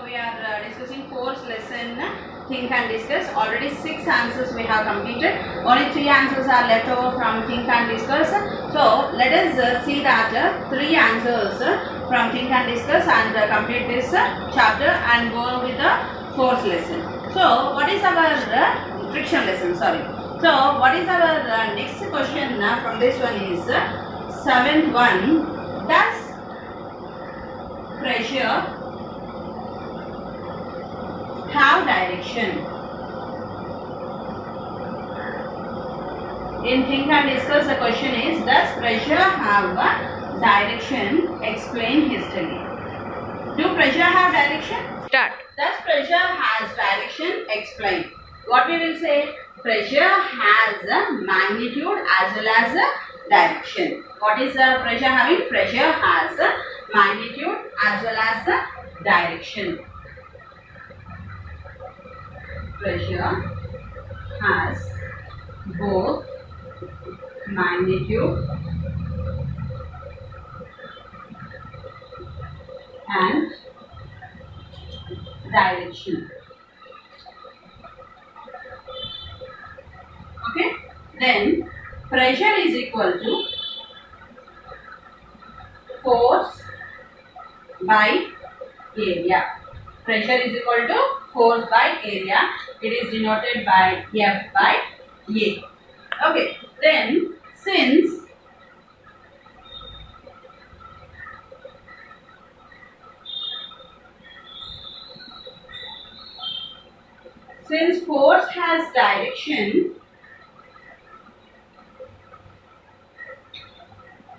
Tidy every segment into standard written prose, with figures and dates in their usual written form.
we are discussing fourth lesson, think and discuss. Already 6 answers we have completed. Only 3 answers are left over from think and discuss. So let us see that 3 answers from think and discuss and complete this chapter and go with the fourth lesson. So what is our friction lesson? Sorry. So what is our next question from this one is 7th one. Does pressure have direction? In think and discuss, the question is, does pressure have direction? Explain hastily. Do pressure have direction? Start. Does pressure has direction? Explain. What we will say? Pressure has a magnitude as well as a direction. What is pressure having? Pressure has a magnitude as well as a direction. Pressure has both magnitude and direction. Okay, then pressure is equal to force by area. Pressure is equal to force by area. It is denoted by F by A. Okay, then since force has direction,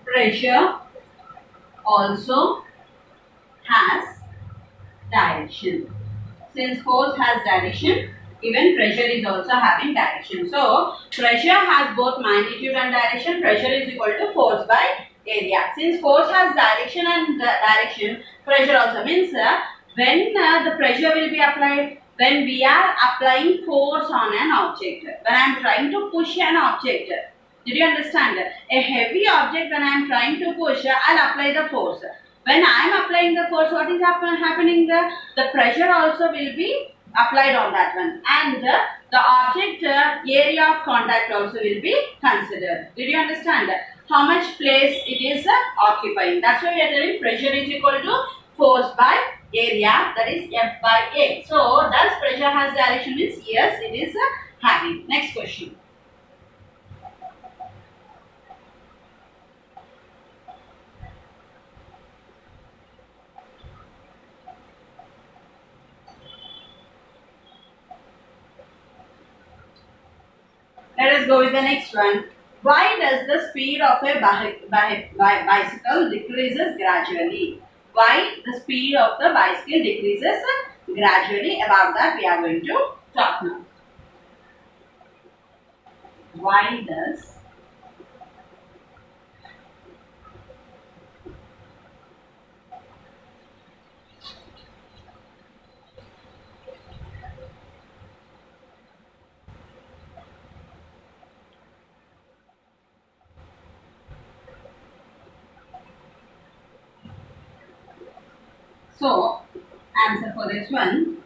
pressure also has direction. Since force has direction, even pressure is also having direction. So pressure has both magnitude and direction. Pressure is equal to force by area. Since force has direction and direction, pressure also means when the pressure will be applied, when we are applying force on an object. When I am trying to push an object, did you understand? A heavy object, when I am trying to push, I will apply the force. When I am applying the force, what is happening? The pressure also will be applied on that one, and the object area of contact also will be considered. Did you understand how much place it is occupying? That's why we are telling pressure is equal to force by area, that is F by A. So does pressure has direction? Means yes, it is having. Next question. Let us go with the next one. Why does the speed of a bicycle decreases gradually? Why the speed of the bicycle decreases gradually? About that we are going to talk now. Why does So, answer for this one.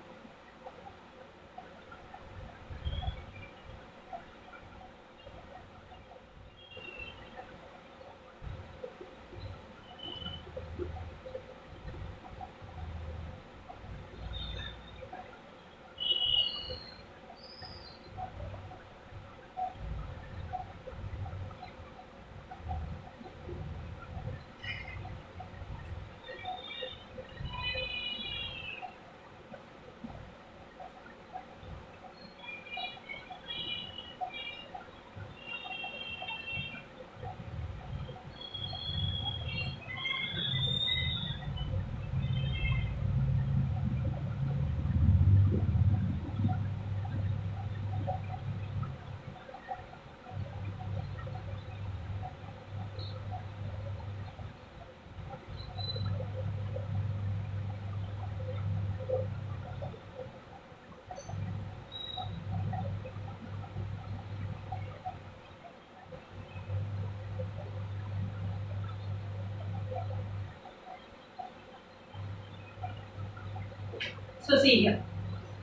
So see here.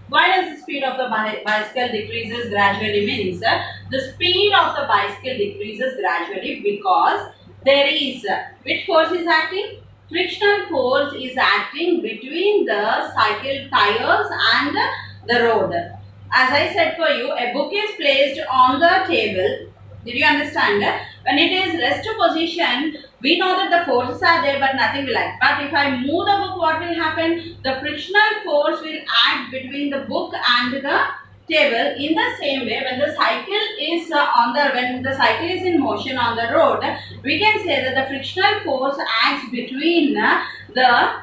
Why does the speed of the bicycle decreases gradually means the speed of the bicycle decreases gradually because there is which force is acting? Frictional force is acting between the cycle tires and the road. As I said for you, a book is placed on the table. Did you understand? When it is rest position, we know that the forces are there but nothing will act. But if I move the book, what will happen? The frictional force will act between the book and the table. In the same way, when the cycle is when the cycle is in motion on the road, we can say that the frictional force acts between the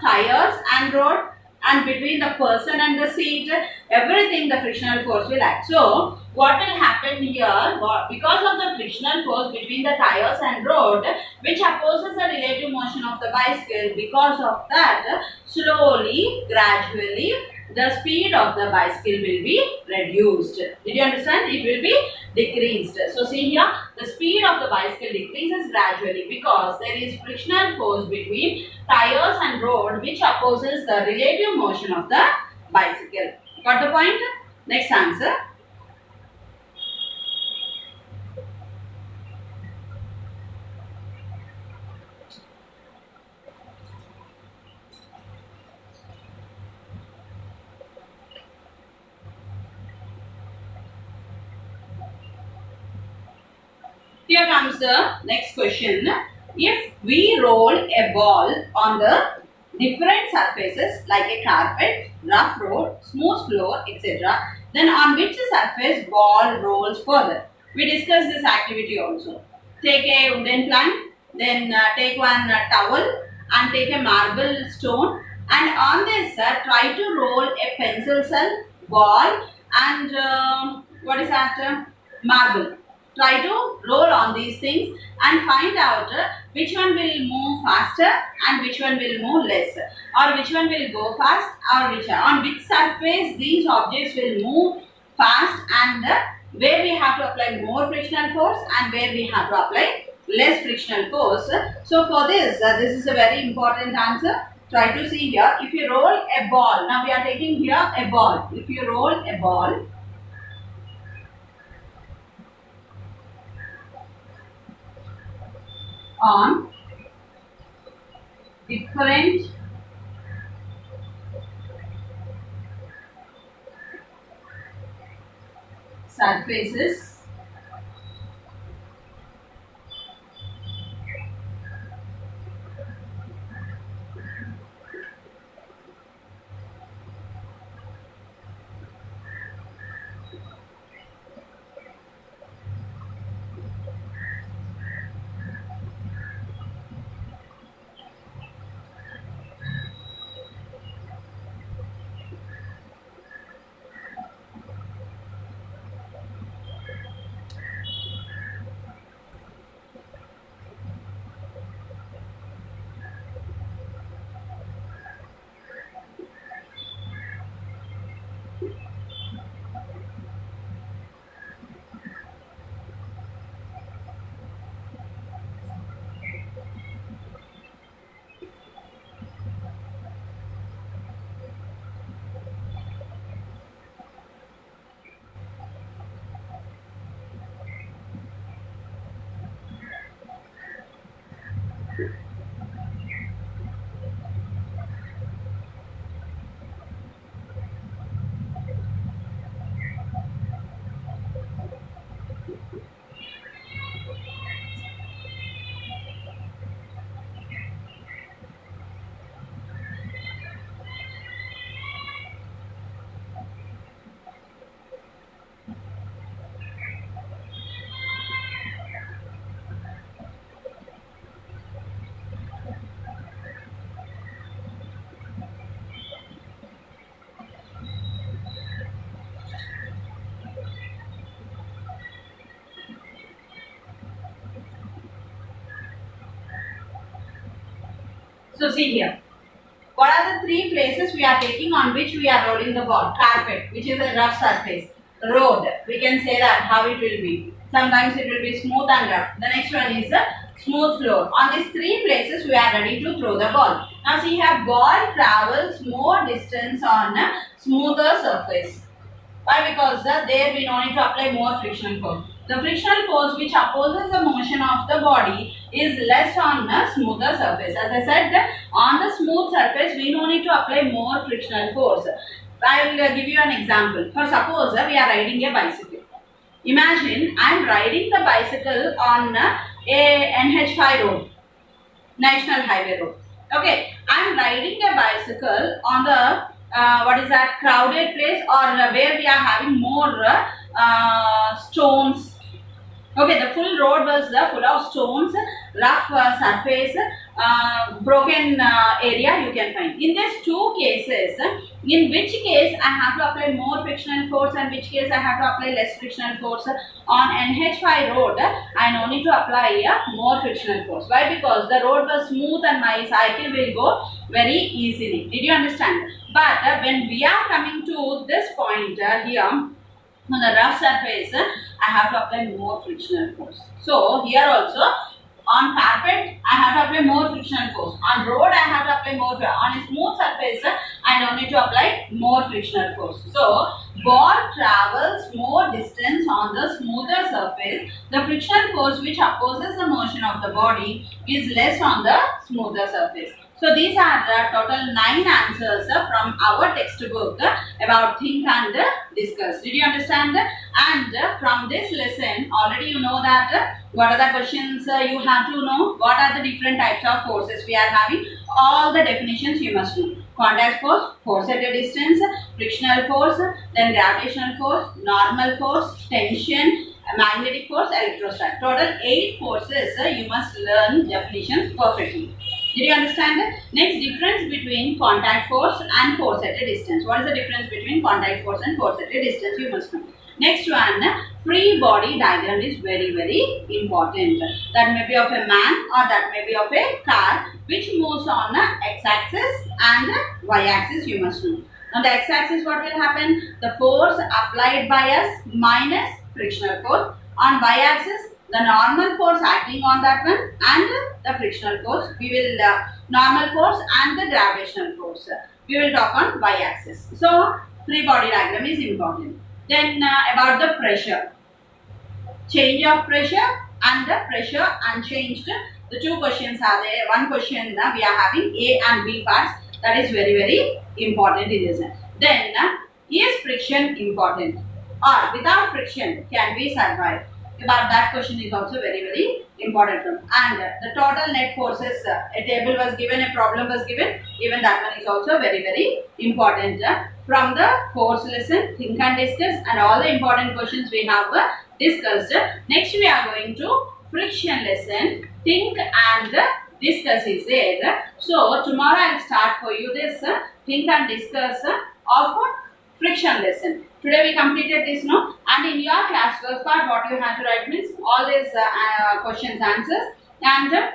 tires and road, and between the person and the seat, everything the frictional force will act. So what will happen here, because of the frictional force between the tires and road, which opposes the relative motion of the bicycle, because of that, slowly, gradually, the speed of the bicycle will be reduced. Did you understand? It will be decreased. So see here, the speed of the bicycle decreases gradually because there is frictional force between tires and road, which opposes the relative motion of the bicycle. Got the point? Next answer. Here comes the next question. If we roll a ball on the different surfaces like a carpet, rough road, smooth floor, etc., then on which surface ball rolls further? We discussed this activity also. Take a wooden plank, then take one towel and take a marble stone, and on this try to roll a pencil cell, ball and what is that? Marble. Try to roll on these things and find out which one will move faster and which one will move less, or which one will go fast or on which surface these objects will move fast, and where we have to apply more frictional force and where we have to apply less frictional force. So for this, this is a very important answer. Try to see here. If you roll a ball, now we are taking here a ball. If you roll a ball on different surfaces, so see here. What are the three places we are taking on which we are rolling the ball? Carpet, which is a rough surface. Road, we can say that how it will be. Sometimes it will be smooth and rough. The next one is a smooth floor. On these three places we are ready to throw the ball. Now see here, ball travels more distance on smoother surface. Why? Because there we don't need to apply more frictional force. The frictional force which opposes the motion of the body is less on a smoother surface. As I said, on the smooth surface we don't need to apply more frictional force. I will give you an example. For suppose we are riding a bicycle. Imagine I am riding the bicycle on a NH5 road, National Highway Road. Okay, I am riding a bicycle on the what is that, crowded place, or where we are having more stones. Okay, the full road was full of stones, rough surface, broken area you can find. In these two cases, in which case I have to apply more frictional force and which case I have to apply less frictional force? On NH5 road, I no need to apply more frictional force. Why? Because the road was smooth and my cycle will go very easily. Did you understand? But when we are coming to this point here, on the rough surface, I have to apply more frictional force. So here also, on carpet, I have to apply more frictional force. On road, I have to apply more. On a smooth surface, I don't need to apply more frictional force. So ball travels more distance on the smoother surface. The frictional force which opposes the motion of the body is less on the smoother surface. So these are the total 9 answers from our textbook about think and discuss. Did you understand? And from this lesson, already you know that what are the questions you have to know. What are the different types of forces we are having? All the definitions you must know. Contact force, force at a distance, frictional force, then gravitational force, normal force, tension, magnetic force, electrostatic. Total 8 forces you must learn definitions perfectly. Did you understand? Next, difference between contact force and force at a distance. What is the difference between contact force and force at a distance? You must know. Next one, free body diagram is very, very important. That may be of a man or that may be of a car which moves on x-axis and y-axis, you must know. On the x-axis, what will happen? The force applied by us minus frictional force. On y-axis, the normal force acting on that one and the frictional force. We will normal force and the gravitational force. We will talk on y-axis. So free body diagram is important. Then about the pressure, change of pressure and the pressure unchanged. The two questions are there. One question we are having A and B parts. That is very, very important in this. Then is friction important, or without friction can we survive? About that question is also very, very important. And the total net forces, a table was given, a problem was given, even that one is also very, very important. From the force lesson, think and discuss, and all the important questions we have discussed. Next we are going to friction lesson, think and discuss is there. So tomorrow I will start for you this think and discuss of friction lesson. Today we completed this, no? And in your classwork part, what you have to write means all these questions, answers, and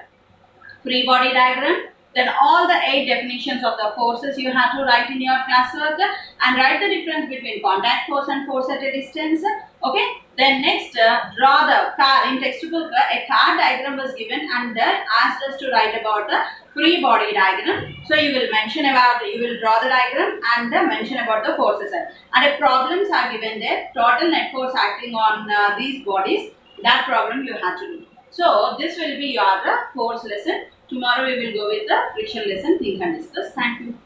free body diagram. Then all the 8 definitions of the forces you have to write in your classwork, and write the difference between contact force and force at a distance. Okay. Then next, draw the car. In textbook, a car diagram was given and asked us to write about the free body diagram. So you will mention about, you will draw the diagram and mention about the forces. And the problems are given there. Total net force acting on these bodies. That problem you have to do. So this will be your force lesson. Tomorrow we will go with the friction lesson. Think and discuss. Thank you.